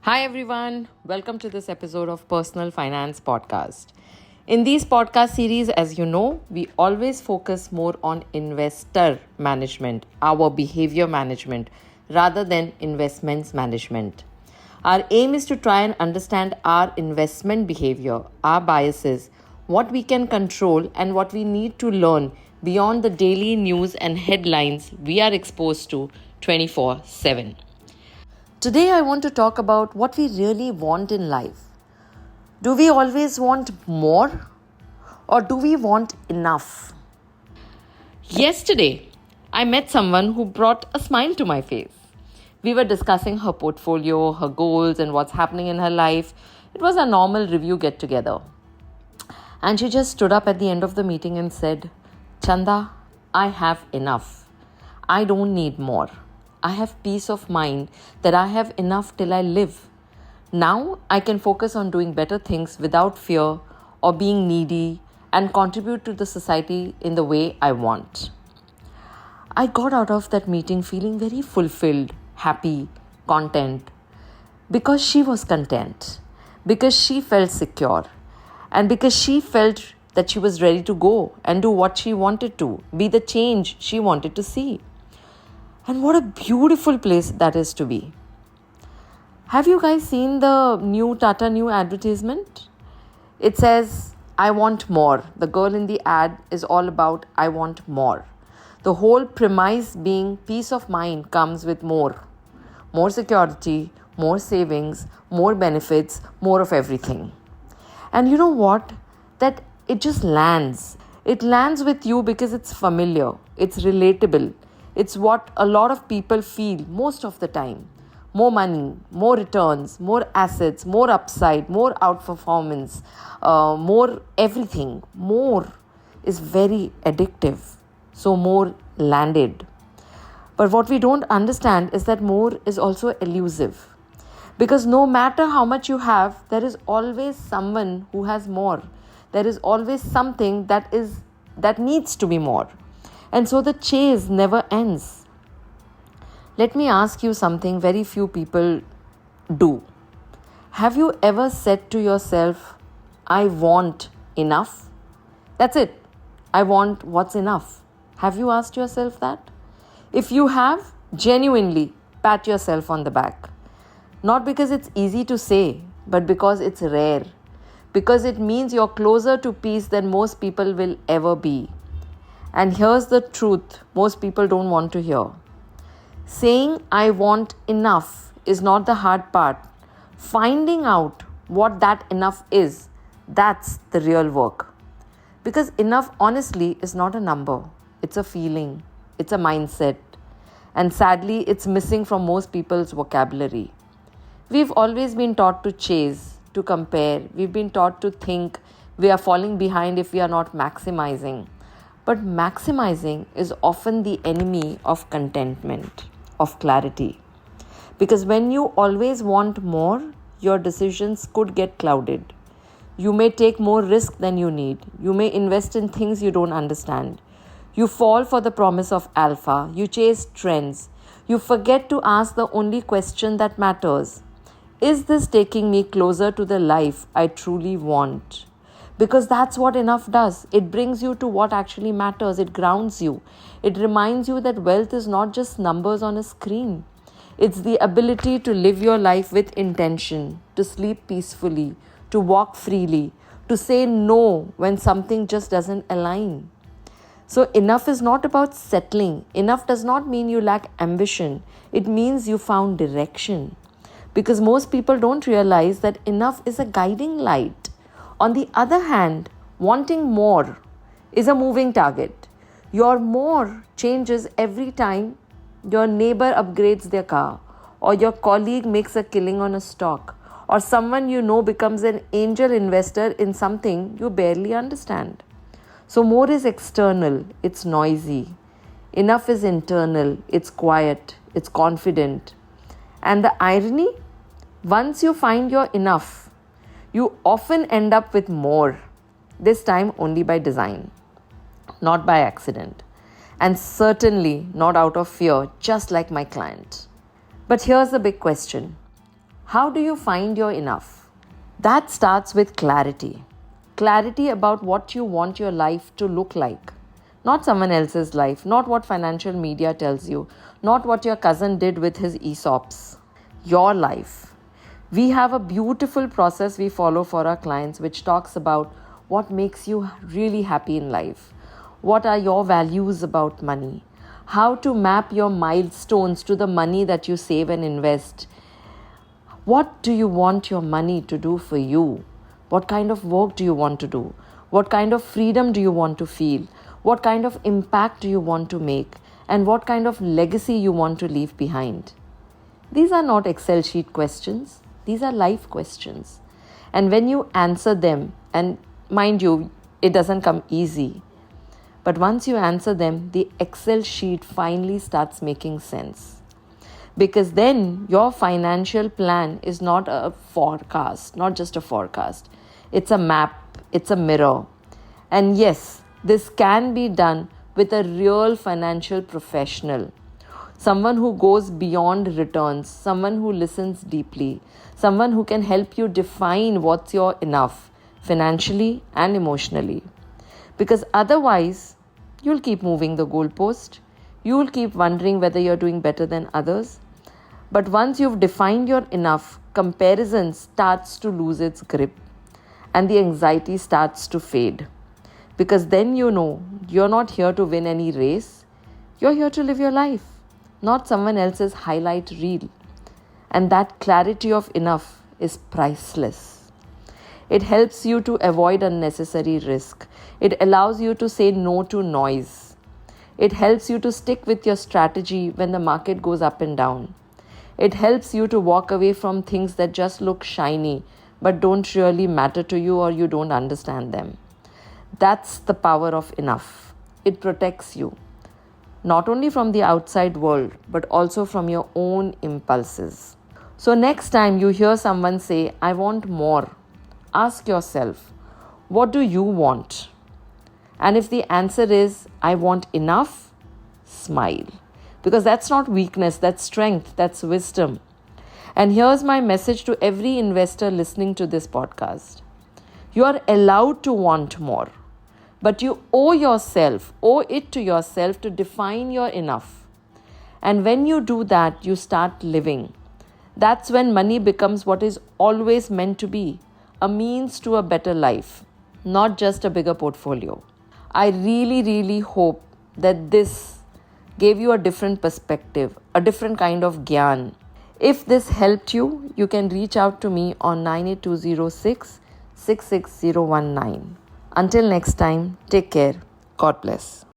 Hi, everyone. Welcome to this episode of Personal Finance Podcast. In these podcast series, as you know, we always focus more on investor management, our behavior management, rather than investments management. Our aim is to try and understand our investment behavior, our biases, what we can control, and what we need to learn beyond the daily news and headlines we are exposed to 24/7. Today, I want to talk about what we really want in life. Do we always want more or do we want enough? Yesterday, I met someone who brought a smile to my face. We were discussing her portfolio, her goals, and what's happening in her life. It was a normal review get together. And she just stood up at the end of the meeting and said, Chanda, I have enough. I don't need more. I have peace of mind that I have enough till I live. Now I can focus on doing better things without fear or being needy and contribute to the society in the way I want. I got out of that meeting feeling very fulfilled, happy, content because she was content, because she felt secure, and because she felt that she was ready to go and do what she wanted to, be the change she wanted to see. And what a beautiful place that is to be. Have you guys seen the new Tata New advertisement? It says, I want more. The girl in the ad is all about, I want more. The whole premise being peace of mind comes with more. More security, more savings, more benefits, more of everything. And you know what? That it just lands. It lands with you because it's familiar. It's relatable. It's what a lot of people feel most of the time. More money, more returns, more assets, more upside, more outperformance, more everything. More is very addictive. So more landed. But what we don't understand is that more is also elusive. Because no matter how much you have, there is always someone who has more. There is always something that needs to be more. And so the chase never ends. Let me ask you something very few people do. Have you ever said to yourself, I want enough? That's it. I want what's enough. Have you asked yourself that? If you have, genuinely pat yourself on the back. Not because it's easy to say, but because it's rare. Because it means you're closer to peace than most people will ever be. And here's the truth most people don't want to hear. Saying I want enough is not the hard part. Finding out what that enough is, that's the real work. Because enough, honestly, is not a number. It's a feeling. It's a mindset. And sadly, it's missing from most people's vocabulary. We've always been taught to chase, to compare. We've been taught to think we are falling behind if we are not maximizing. But maximizing is often the enemy of contentment, of clarity. Because when you always want more, your decisions could get clouded. You may take more risk than you need. You may invest in things you don't understand. You fall for the promise of alpha. You chase trends. You forget to ask the only question that matters. Is this taking me closer to the life I truly want? Because that's what enough does. It brings you to what actually matters. It grounds you. It reminds you that wealth is not just numbers on a screen. It's the ability to live your life with intention, to sleep peacefully, to walk freely, to say no when something just doesn't align. So enough is not about settling. Enough does not mean you lack ambition. It means you found direction. Because most people don't realize that enough is a guiding light. On the other hand, wanting more is a moving target. Your more changes every time your neighbor upgrades their car, or your colleague makes a killing on a stock, or someone you know becomes an angel investor in something you barely understand. So more is external, it's noisy. Enough is internal, it's quiet, it's confident. And the irony? Once you find your enough, you often end up with more, this time only by design, not by accident, and certainly not out of fear, just like my client. But here's the big question. How do you find your enough? That starts with clarity. Clarity about what you want your life to look like. Not someone else's life, not what financial media tells you, not what your cousin did with his ESOPs. Your life. We have a beautiful process we follow for our clients which talks about what makes you really happy in life. What are your values about money? How to map your milestones to the money that you save and invest. What do you want your money to do for you? What kind of work do you want to do? What kind of freedom do you want to feel? What kind of impact do you want to make? And what kind of legacy you want to leave behind? These are not Excel sheet questions. These are life questions. And when you answer them, and mind you, it doesn't come easy. But once you answer them, the Excel sheet finally starts making sense. Because then your financial plan is not a forecast, not just a forecast. It's a map, it's a mirror. And yes, this can be done with a real financial professional. Someone who goes beyond returns, someone who listens deeply, someone who can help you define what's your enough financially and emotionally. Because otherwise, you'll keep moving the goalpost. You'll keep wondering whether you're doing better than others. But once you've defined your enough, comparison starts to lose its grip and the anxiety starts to fade. Because then you know you're not here to win any race. You're here to live your life, not someone else's highlight reel. And that clarity of enough is priceless. It helps you to avoid unnecessary risk. It allows you to say no to noise. It helps you to stick with your strategy when the market goes up and down. It helps you to walk away from things that just look shiny but don't really matter to you or you don't understand them. That's the power of enough. It protects you, not only from the outside world, but also from your own impulses. So next time you hear someone say, I want more, ask yourself, what do you want? And if the answer is, I want enough, smile. Because that's not weakness, that's strength, that's wisdom. And here's my message to every investor listening to this podcast. You are allowed to want more. But you owe it to yourself to define your enough. And when you do that, you start living. That's when money becomes what is always meant to be, a means to a better life, not just a bigger portfolio. I really, really hope that this gave you a different perspective, a different kind of gyan. If this helped you, you can reach out to me on 98206 66019. Until next time, take care. God bless.